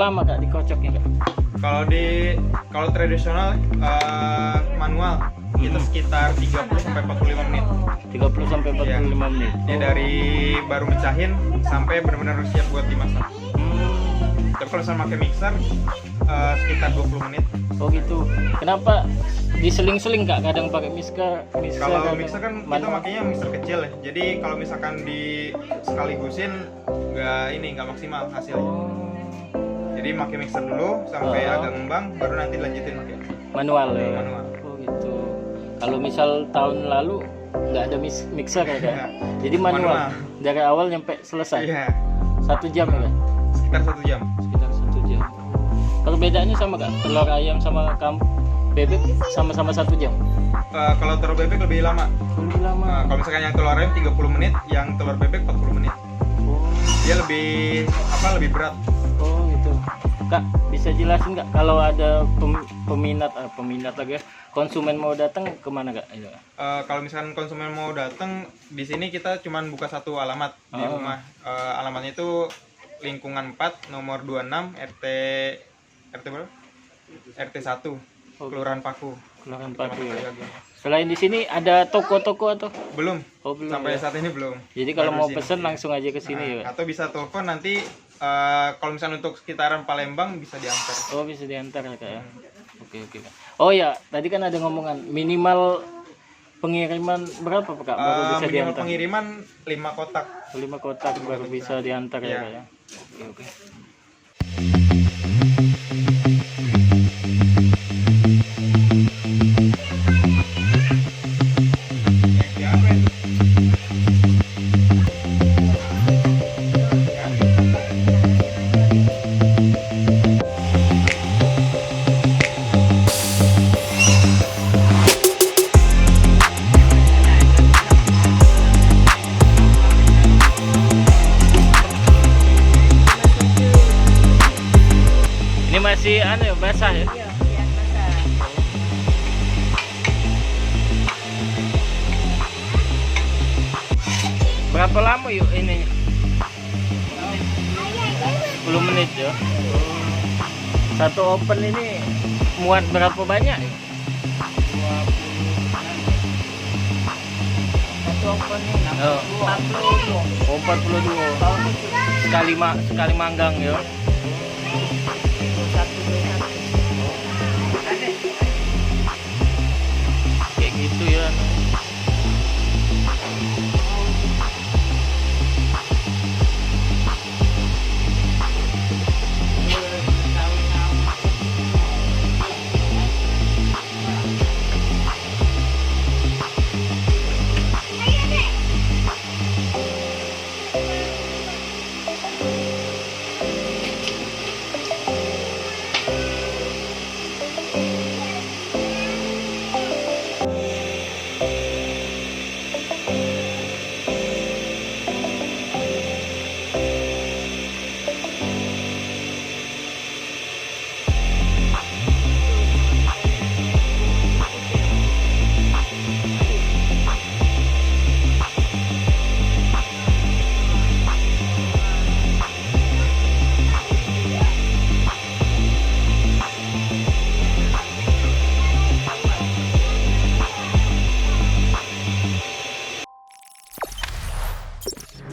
lama Kak dikocoknya Kak? Kalau tradisional manual kita sekitar 30 sampai 45 menit. 30 sampai 45 menit. Ya dari baru mecahin sampai benar-benar siap buat dimasak. Tapi kalau sama pakai mixer sekitar 20 menit. Oh gitu. Kenapa diseling-seling Kak? Kadang pakai mixer. Kalau mixer kan kita makanya mixer kecil ya. Jadi kalau misalkan di sekaligusin nggak maksimal hasilnya. Jadi pakai mixer dulu sampai agak ngembang, baru nanti lanjutin pakai manual ya. Manual. Oh gitu. Kalau misal tahun lalu nggak ada mixer ya Kak? Jadi manual. Dari awal nyampe selesai. Iya. 1 jam ya Kak? Sekitar 1 jam. Sekitar 1 jam. Perbedaannya sama Kak? Telur ayam sama bebek sama-sama 1 jam? Kalau telur bebek lebih lama. Lebih lama. Kalau misalkan yang telur ayam 30 menit, yang telur bebek 40 menit. Dia lebih berat. Oh gitu. Kak, bisa jelasin Kak kalau ada peminat lagi ya, konsumen mau datang kemana Kak? Kalau misalkan konsumen mau datang, di sini kita cuman buka satu alamat di rumah. Alamatnya itu lingkungan 4 nomor 26 RT berapa? RT 1 Kelurahan Paku. Kelurahan Paku ya. Selain di sini ada toko-toko atau? Belum. Oh, belum. Sampai ya? Saat ini belum. Jadi kalau mau pesen langsung aja ke sini ya. Atau bisa telepon nanti kalau misalnya untuk sekitaran Palembang bisa diantar. Oh, bisa diantar ya Kak ya. Oke Kak. Oh ya, tadi kan ada ngomongan minimal pengiriman berapa Kak baru bisa minimal diantar? Pengiriman 5 kotak. 5 kotak baru bisa diantar ya Kak ya. Oke. Ini masih basah ya? Iya, basah. Berapa lama yuk ini? 10 menit ya. Satu open ini muat berapa banyak ya? 20. Satu open ini 42. Oh, 42. Sekali manggang ya. Kayak gitu ya.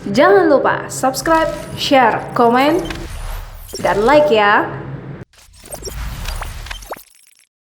Jangan lupa subscribe, share, komen, dan like ya.